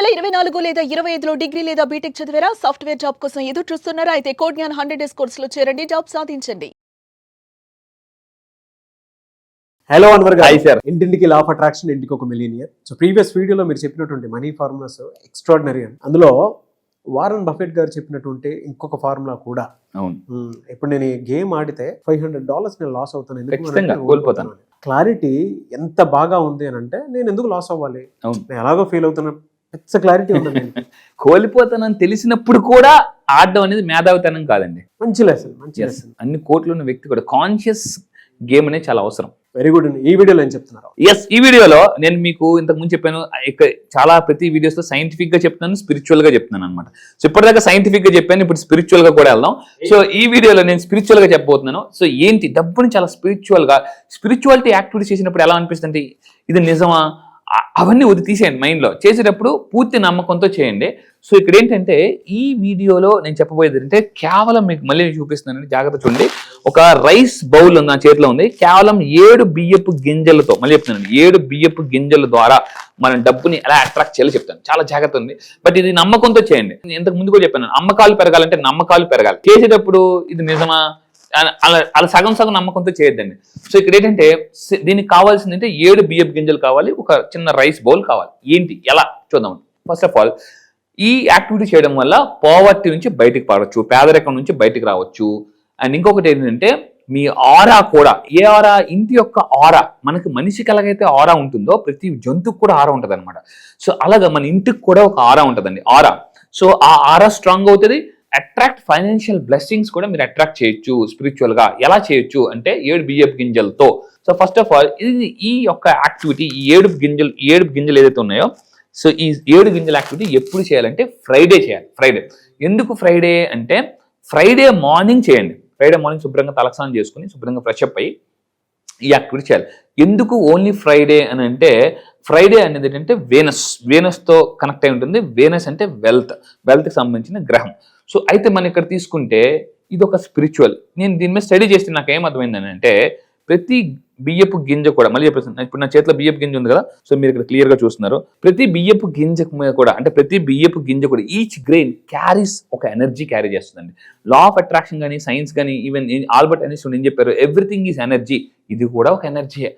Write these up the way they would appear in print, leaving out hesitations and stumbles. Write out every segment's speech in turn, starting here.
2024 లేదా 25లో డిగ్రీ లేదా బీటెక్ చదివారా? సాఫ్ట్వేర్ జాబ్ కోసం ఎదురు చూస్తున్నారా? అయితే కోడ్ జ్ఞాన్ 100 డేస్ కోర్సులో చేరండి, జాబ్ సాధించండి. హలో అన్వర్ గారు. Hi sir. ఇంటింటికి లా ఆఫ్ అట్రాక్షన్, ఇంటికి ఒక మిలియనియర్. సో ప్రీవియస్ వీడియోలో మీరు చెప్పినటువంటి మనీ ఫార్ములాస్ ఎక్స్ట్రాడినరీ అని. అందులో వారన్ బఫెట్ గారు చెప్పినటువంటి ఇంకొక ఫార్ములా కూడా. అవును, ఇప్పుడు నేను ఈ గేమ్ ఆడితే $500 నేను లాస్ అవుతాను, ఖచ్చితంగా కోల్పోతాను. క్లారిటీ ఎంత బాగా ఉంది అని అంటే నేను ఎందుకు లాస్ అవ్వాలి, అవును, నేను ఎలాగో ఫెయిల్ అవుతున్నాను, పెద్ద క్లారిటీ ఉంది. కోల్పోతానని తెలిసినప్పుడు కూడా ఆడడం అనేది మేధావితనం కాదండి, మంచి లెసన్, మంచి లెసన్. అన్ని కోట్లు ఉన్న వ్యక్తి కూడా కాన్షియస్ గేమ్ అనేది చాలా అవసరం. Very good. ఈ వీడియోలో ఏం చెప్తున్నారు? ఎస్, ఈ వీడియోలో నేను మీకు ఇంతకు ముందు చెప్పాను, చాలా ప్రతి వీడియోస్ లో సైంటిఫిక్ గా చెప్తున్నాను, స్పిరిచువల్ గా చెప్తున్నాను అనమాట. సో ఇప్పటిదాకా సైంటిఫిక్ గా చెప్పాను, ఇప్పుడు స్పిరిచువల్ గా కూడా వెళ్దాం. సో ఈ వీడియోలో నేను స్పిరిచువల్ గా చెప్పబోతున్నాను. సో ఏంటి, డబ్బుని చాలా స్పిరిచువాలిటీ యాక్టివిటీస్ చేసినప్పుడు ఎలా అనిపిస్తుంది, ఇది నిజమా, అవన్నీ వదిలి తీసేయండి. మైండ్లో చేసేటప్పుడు పూర్తి నమ్మకంతో చేయండి. సో ఇక్కడ ఏంటంటే ఈ వీడియోలో నేను చెప్పబోయేది ఏంటంటే కేవలం మీకు మళ్ళీ చూపిస్తున్నానండి, జాగ్రత్త చూడండి. ఒక రైస్ బౌల్ నా చేతిలో ఉంది, కేవలం 7 బియ్యపు గింజలతో, మళ్ళీ చెప్తున్నాను, 7 బియ్యపు గింజల ద్వారా మనం డబ్బుని ఎలా అట్రాక్ట్ చేయాలో చెప్తాను. చాలా జాగ్రత్త ఉంది, బట్ ఇది నమ్మకంతో చేయండి. ఇంతకు ముందు కూడా చెప్పాను, అమ్మకాలు పెరగాలంటే నమ్మకాలు పెరగాలి. చేసేటప్పుడు ఇది నిజమా అలా సగం నమ్మకంతో చేయొద్దండి. సో ఇక్కడ ఏంటంటే దీనికి కావాల్సింది అంటే 7 బియ్యపు గింజలు కావాలి, ఒక చిన్న రైస్ బౌల్ కావాలి. ఏంటి ఎలా చూద్దాం. ఫస్ట్ ఆఫ్ ఆల్ ఈ యాక్టివిటీ చేయడం వల్ల పావర్టీ నుంచి బయటికి పడవచ్చు, పేదరికం నుంచి బయటికి రావచ్చు. అండ్ ఇంకొకటి ఏంటంటే మీ ఆరా కూడా, ఏ ఆరా, ఇంటి యొక్క ఆరా, మనకి మనిషికి ఎలాగైతే ఆరా ఉంటుందో ప్రతి జంతువుకి కూడా ఆరా ఉంటుంది అనమాట. సో అలాగా మన ఇంటికి కూడా ఒక ఆరా ఉంటుందండి, ఆరా. సో ఆ ఆరా స్ట్రాంగ్ అవుతుంది. అట్రాక్ట్ ఫైనాన్షియల్ బ్లెస్సింగ్స్ కూడా మీరు అట్రాక్ట్ చేయొచ్చు స్పిరిచువల్ గా. ఎలా చేయొచ్చు అంటే 7 బియ్యపు గింజలతో. సో ఫస్ట్ ఆఫ్ ఆల్ ఈ యొక్క యాక్టివిటీ, ఈ 7 గింజలు ఏదైతే ఉన్నాయో, సో ఈ 7 గింజల యాక్టివిటీ ఎప్పుడు చేయాలంటే ఫ్రైడే చేయాలి. ఫ్రైడే ఎందుకు ఫ్రైడే అంటే, ఫ్రైడే మార్నింగ్ చేయండి. ఫ్రైడే మార్నింగ్ శుభ్రంగా తలస్నానం చేసుకుని శుభ్రంగా ఫ్రెష్ అప్ అయ్యి ఈ యాక్టివిటీ చేయాలి. ఎందుకు ఓన్లీ ఫ్రైడే అని అంటే, ఫ్రైడే అనేది ఏంటంటే వేనస్తో కనెక్ట్ అయి ఉంటుంది. వేనస్ అంటే వెల్త్కి సంబంధించిన గ్రహం. సో అయితే మనం ఇక్కడ తీసుకుంటే ఇది ఒక స్పిరిచువల్. నేను దీని మీద స్టడీ చేస్తే నాకు ఏమర్థమైందని అంటే, ప్రతి బియ్యపు గింజ కూడా, మళ్ళీ చెప్పేస్తాను, ఇప్పుడు నా చేతిలో బియ్యపు గింజ ఉంది కదా, సో మీరు ఇక్కడ క్లియర్ గా చూస్తున్నారు. ప్రతి బియ్యపు గింజ మీద కూడా, అంటే ప్రతి బియ్యపు గింజ కూడా, ఈచ్ గ్రెయిన్ క్యారీస్ ఒక ఎనర్జీ క్యారీ చేస్తుందండి. లా ఆఫ్ అట్రాక్షన్ కానీ, సైన్స్ కానీ, ఈవెన్ ఆల్బర్ట్ ఐన్స్టీన్ ఏం చెప్పారు, ఎవ్రీథింగ్ ఈజ్ ఎనర్జీ. ఇది కూడా ఒక ఎనర్జీయే.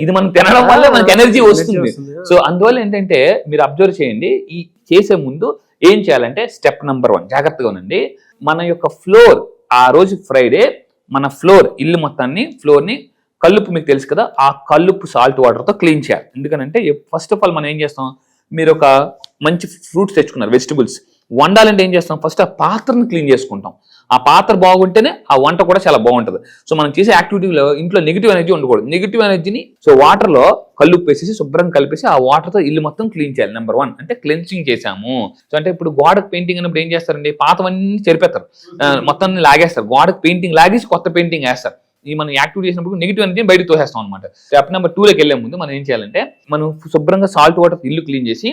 ఇది మనం తినడం వల్ల మనకి ఎనర్జీ వస్తుంది. సో అందువల్ల ఏంటంటే మీరు అబ్జర్వ్ చేయండి, ఈ చేసే ముందు ఏం చేయాలంటే స్టెప్ నెంబర్ 1, జాగ్రత్తగా ఉండండి. మన యొక్క ఫ్లోర్, ఆ రోజు ఫ్రైడే మన ఇల్లు మొత్తాన్ని, ఫ్లోర్ని కల్లుపు, మీకు తెలుసు కదా, ఆ కల్లుపు సాల్ట్ వాటర్తో క్లీన్ చేయాలి. ఎందుకనంటే ఫస్ట్ ఆఫ్ ఆల్ మనం ఏం చేస్తాం, మీరు ఒక మంచి ఫ్రూట్స్ తెచ్చుకున్నారు, వెజిటబుల్స్ వండాలంటే ఏం చేస్తాం, ఫస్ట్ ఆ పాత్రను క్లీన్ చేసుకుంటాం. ఆ పాత్ర బాగుంటేనే ఆ వంట కూడా చాలా బాగుంటుంది. సో మనం చేసే యాక్టివిటీలో ఇంట్లో నెగిటివ్ ఎనర్జీ ఉండకూడదు. నెగిటివ్ ఎనర్జీని సో వాటర్లో కల్లుపు వేసేసి శుభ్రం కలిపేసి ఆ వాటర్తో ఇల్లు మొత్తం క్లీన్ చేయాలి. నెంబర్ 1 అంటే క్లెన్సింగ్ చేసాము. సో అంటే ఇప్పుడు గోడకు పెయింటింగ్ అన్నప్పుడు ఏం చేస్తారండి, పాతవన్నీ చెరిపేస్తారు, మొత్తం లాగేస్తారు, గోడకు పెయింటింగ్ లాగేసి కొత్త పెయింటింగ్ వేస్తారు. ఈ మనం యాక్టివిటీ చేసినప్పుడు నెగిటివ్ ఎనర్జీని బయటకు తోసేస్తాం అనమాట. స్టెప్ నెంబర్ 2లోకి వెళ్లే ముందు మనం ఏం చేయాలంటే, మనం శుభ్రంగా సాల్ట్ వాటర్ ఇల్లు క్లీన్ చేసి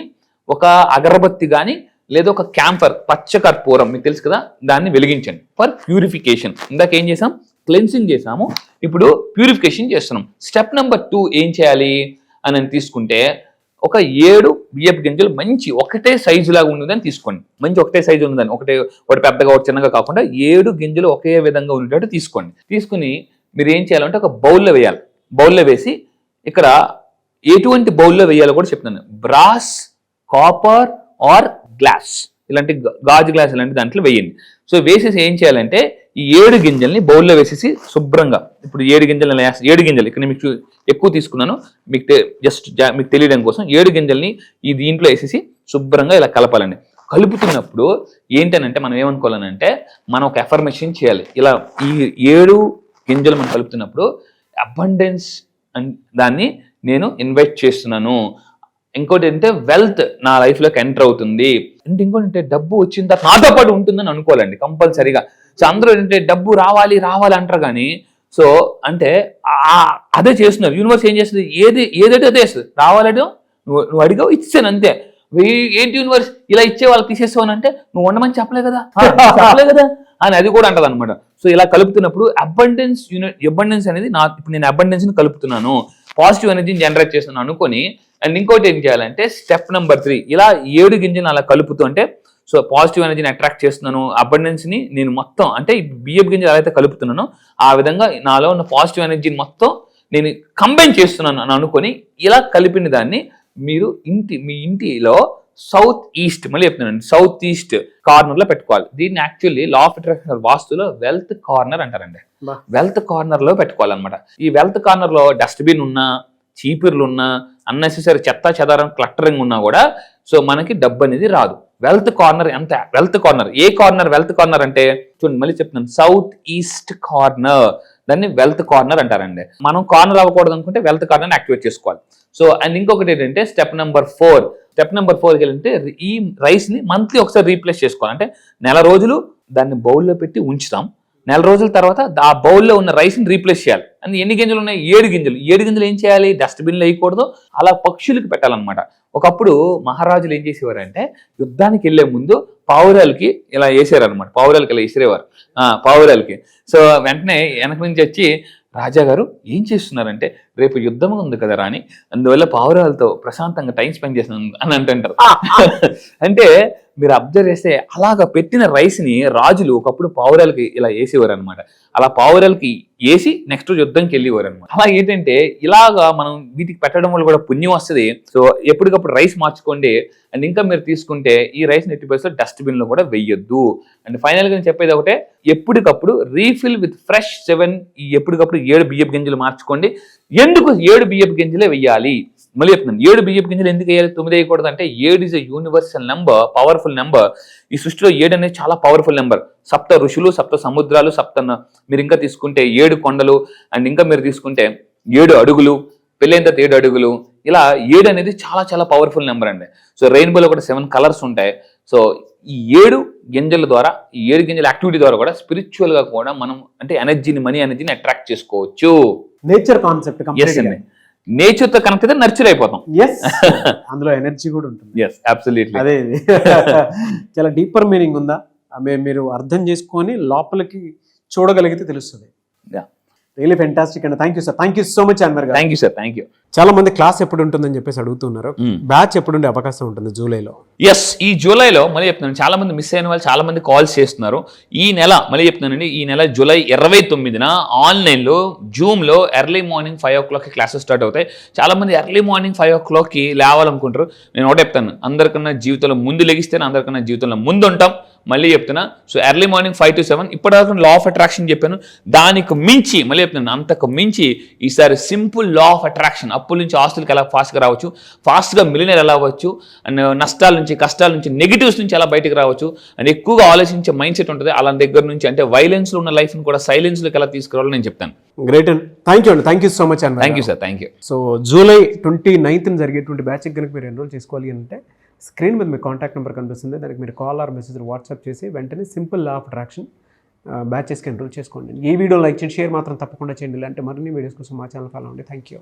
ఒక అగరబత్తి కానీ లేదా ఒక క్యాంఫర్, పచ్చ కర్పూరం మీకు తెలుసు కదా, దాన్ని వెలిగించండి ఫర్ ప్యూరిఫికేషన్. ఇందాక ఏం చేసాం, క్లెన్సింగ్ చేసాము, ఇప్పుడు ప్యూరిఫికేషన్ చేస్తున్నాం. స్టెప్ నెంబర్ 2 ఏం చేయాలి అని తీసుకుంటే, ఒక 7 బియ్యపు గింజలు మంచి ఒకటే సైజు లాగా ఉన్నదని తీసుకోండి. మంచి ఒకటే సైజు ఉన్నదని, ఒకటి పెద్దగా ఒకటి చిన్నగా కాకుండా 7 గింజలు ఒకే విధంగా ఉండేటట్టు తీసుకోండి. తీసుకుని మీరు ఏం చేయాలంటే ఒక బౌల్లో వేయాలి. బౌల్లో వేసి, ఇక్కడ ఎటువంటి బౌల్లో వేయాలో కూడా చెప్తున్నాను, బ్రాస్, కాపర్ ఆర్ గ్లాస్, ఇలాంటి గాజు గ్లాస్ ఇలాంటి దాంట్లో వేయండి. సో వేసేసి ఏం చేయాలంటే, ఈ 7 గింజల్ని బౌల్లో వేసేసి శుభ్రంగా, ఇప్పుడు 7 గింజలు ఇక్కడ మీకు ఎక్కువ తీసుకున్నాను, మీకు తెలియడం కోసం 7 గింజల్ని ఈ దీంట్లో వేసేసి శుభ్రంగా ఇలా కలపాలండి. కలుపుతున్నప్పుడు ఏంటనంటే మనం ఏమనుకోవాలనంటే, మనం ఒక ఎఫర్మేషన్ చేయాలి. ఇలా ఈ 7 గింజలు మనం కలుపుతున్నప్పుడు అబండెన్స్ దాన్ని నేను ఇన్వైట్ చేస్తున్నాను. ఇంకోటి ఏంటంటే వెల్త్ నా లైఫ్లోకి ఎంటర్ అవుతుంది. అంటే ఇంకోటి అంటే డబ్బు వచ్చిన తర్వాత నాతో పాటు ఉంటుందని అనుకోవాలండి కంపల్సరీగా. సో అందరూ ఏంటంటే డబ్బు రావాలి అంటారు కానీ, సో అంటే అదే చేస్తున్నారు. యూనివర్స్ ఏం చేస్తుంది, ఏదైతే అదే చేస్తుంది. రావాలంటే నువ్వు అడిగావు, ఇచ్చాను అంతే. ఏంటి యూనివర్స్ ఇలా ఇచ్చే వాళ్ళకి తీసేస్తావు అంటే, నువ్వు ఉండమని చెప్పలే కదా అని అది కూడా అంటది అనమాట. సో ఇలా కలుపుతున్నప్పుడు అబండెన్స్ అనేది ఇప్పుడు నేను అబండెన్స్ ని కలుపుతున్నాను, పాజిటివ్ ఎనర్జీని జనరేట్ చేస్తున్నాను అనుకొని అండ్ ఇంకోటి ఏం చేయాలంటే స్టెప్ నెంబర్ 3 ఇలా 7 గింజలు అలా కలుపుతూ అంటే సో పాజిటివ్ ఎనర్జీని అట్రాక్ట్ చేస్తున్నాను, అబండెన్స్ని నేను మొత్తం అంటే బియ్యపు గింజలు ఎలా అయితే కలుపుతున్నానో ఆ విధంగా నాలో ఉన్న పాజిటివ్ ఎనర్జీని మొత్తం నేను కంబైన్ చేస్తున్నాను అని అనుకొని ఇలా కలిపిన దాన్ని మీరు మీ ఇంటిలో సౌత్ ఈస్ట్, మళ్ళీ చెప్తున్నాను సౌత్ ఈస్ట్ కార్నర్ లో పెట్టుకోవాలి. దీన్ని యాక్చువల్లీ లా ఆఫ్ అట్రాక్షన్ వాస్తులో వెల్త్ కార్నర్ అంటారండి. వెల్త్ కార్నర్ లో పెట్టుకోవాలన్నమాట. ఈ వెల్త్ కార్నర్ లో డస్ట్బిన్ ఉన్నా, చీపుర్లు ఉన్నా, అన్నెసెసరీ చెత్త చెదారం క్లట్టరింగ్ ఉన్నా కూడా సో మనకి డబ్బు అనేది రాదు. వెల్త్ కార్నర్ ఎంత వెల్త్ కార్నర్, ఏ కార్నర్ వెల్త్ కార్నర్ అంటే చూడండి మళ్ళీ చెప్తున్నాను సౌత్ ఈస్ట్ కార్నర్, దాన్ని వెల్త్ కార్నర్ అంటారండి. మనం కార్నర్ అవ్వకూడదు అనుకుంటే వెల్త్ కార్నర్ యాక్టివేట్ చేసుకోవాలి. సో అండ్ ఇంకొకటి ఏంటంటే స్టెప్ నెంబర్ 4 ఏంటంటే ఈ రైస్ ని మంత్లీ ఒకసారి రీప్లేస్ చేసుకోవాలి. అంటే నెల రోజులు దాన్ని బౌల్లో పెట్టి ఉంచుతాం, నెల రోజుల తర్వాత ఆ బౌల్లో ఉన్న రైస్ ని రీప్లేస్ చేయాలి. అండ్ ఎన్ని గింజలు ఉన్నాయి? 7 గింజలు. 7 గింజలు ఏం చేయాలి? డస్ట్బిన్లో వేయకూడదు, అలా పక్షులకి పెట్టాలన్నమాట. ఒకప్పుడు మహారాజులు ఏం చేసేవారంటే యుద్ధానికి వెళ్లే ముందు పావురాలకి ఇలా వేసారనమాట, పావురాలకి ఇలా విసిరేవారు పావురాలకి. సో వెంటనే వెనక నుంచి వచ్చి రాజా గారు ఏం చేస్తున్నారంటే రేపు యుద్ధం ఉంది కదా రాని, అందువల్ల పావురాలతో ప్రశాంతంగా టైం స్పెండ్ చేస్తున్నాను అని అంటుంటారు. అంటే మీరు అబ్జర్వ్ చేస్తే అలాగా పెట్టిన రైస్ ని రాజులు ఒకప్పుడు పావురాలకి ఇలా వేసేవారు అనమాట. అలా పావురాలకి వేసి నెక్స్ట్ యుద్ధంకి వెళ్ళేవారు అనమాట. అలా ఏంటంటే ఇలాగా మనం వీటికి పెట్టడం వల్ల కూడా పుణ్యం వస్తుంది. సో ఎప్పటికప్పుడు రైస్ మార్చుకోండి. అండ్ ఇంకా మీరు తీసుకుంటే ఈ రైస్ నెట్టి బేస్లో డస్ట్బిన్ లో కూడా వెయ్యొద్దు. అండ్ ఫైనల్ గా నేను చెప్పేది ఒకటే, ఎప్పటికప్పుడు రీఫిల్ విత్ ఫ్రెష్ 7 ఎప్పటికప్పుడు 7 బియ్యపు గింజలు మార్చుకోండి. ఎందుకు 7 బియ్యపు గింజలే వెయ్యాలి? మళ్ళీ చెప్తున్నాను 7 బియ్యపు గింజలు ఎందుకు వేయాలి, 9 వేయకూడదు అంటే 7 is a universal number, powerful number. ఈ సృష్టిలో 7 అనేది చాలా పవర్ఫుల్ నెంబర్. 7 ఋషులు, 7 సముద్రాలు, మీరు ఇంకా తీసుకుంటే 7 కొండలు, అండ్ ఇంకా మీరు తీసుకుంటే 7 అడుగులు, పెళ్ళైన తర్వాత 7 అడుగులు, ఇలా 7 అనేది చాలా చాలా పవర్ఫుల్ నెంబర్ అండి. సో రెయిన్బోలో కూడా 7 కలర్స్ ఉంటాయి. సో ఈ 7 గింజల ద్వారా, ఈ 7 గింజల యాక్టివిటీ ద్వారా కూడా స్పిరిచువల్ గా కూడా మనం అంటే ఎనర్జీని, మనీ ఎనర్జీని అట్రాక్ట్ చేసుకోవచ్చు. నేచర్ కాన్సెప్ట్ నేచర్ తో కనెక్ట్ అయితే నర్చర్ అయిపోతాం. అందులో ఎనర్జీ కూడా ఉంటుంది. అబ్సల్యూట్లీ. అదే చాలా డీపర్ మీనింగ్ ఉందా, మీరు అర్థం చేసుకొని లోపలికి చూడగలిగితే తెలుస్తుంది. రియలీ ఫెంటాస్టిక్ అండి. Thank you sir, thank you so much Anwar గారు. Thank you sir, thank you. చాలా మంది క్లాస్ ఎప్పుడు ఉంటుందని చెప్పేసి అడుగుతున్నారు. బ్యాచ్ ఎప్పుడు ఉండే అవకాశం ఉంటుంది జూలైలో? ఈ జూలైలో మళ్ళీ చెప్తున్నాను, చాలా మంది మిస్ అయిన వాళ్ళు చాలా మంది కాల్స్ చేస్తున్నారు. ఈ నెల మళ్ళీ చెప్తున్నానండి, ఈ నెల జూలై 29న ఆన్లైన్లో జూమ్లో early morning 5 o'clock classes start అవుతాయి. చాలా మంది ఎర్లీ మార్నింగ్ 5 o'clock లేవాలనుకుంటారు. నేను ఒకటే చెప్తాను, అందరికన్నా జీవితంలో ముందు లెగిస్తేనే అందరికన్నా జీవితంలో ముందు ఉంటాం. మళ్ళీ చెప్తున్నా, సో ఎర్లీ మార్నింగ్ 5 to 7 ఇప్పటిదాకా లా ఆఫ్ అట్రాక్షన్ చెప్పాను. దానికి మించి మళ్ళీ చెప్తున్నాను, అంతకు మించి ఈసారి సింపుల్ లా ఆఫ్ అట్రాక్షన్. అప్పుల నుంచి ఆస్తులకి ఎలా ఫాస్ట్గా రావచ్చు, ఫాస్ట్గా మిలియనర్ ఎలా అవ్వచ్చు, అండ్ నష్టాల నుంచి, కష్టాల నుంచి, నెగిటివ్స్ నుంచి ఎలా బయటకు రావచ్చు, అండ్ ఎక్కువగా ఆలోచించే మైండ్ సెట్ ఉంటుంది. అలా దగ్గర నుంచి అంటే వైలెన్స్లో ఉన్న లైఫ్ని కూడా సైలెన్స్లోకి ఎలా తీసుకురావాలో నేను చెప్తాను. గ్రేట్ అండి, థ్యాంక్ యూ అండి, థ్యాంక్ యూ సో మచ్ అండి. Thank you sir, thank you. So July 29న జరిగేటువంటి బ్యాచ్ కనుక మీరు ఎన్రోల్ చేసుకోవాలి అంటే స్క్రీన్ మీద మీ కాంటాక్ట్ నెంబర్ కనిపిస్తుంది, దానికి మీరు కాల్ ఆర్ మెసేజ్ వాట్సాప్ చేసి వెంటనే సింపుల్ లా ఆఫ్ అట్రాక్షన్ బ్యాచెస్కి ఎన్రోల్ చేసుకోండి. ఈ వీడియో లైక్ చేయండి, షేర్ మాత్రం తప్పకుండా చేయండి. ఇలాంటి మరిన్ని వీడియోస్ కోసం మా ఛానల్ ఫాలో అవ్వండి. Thank you.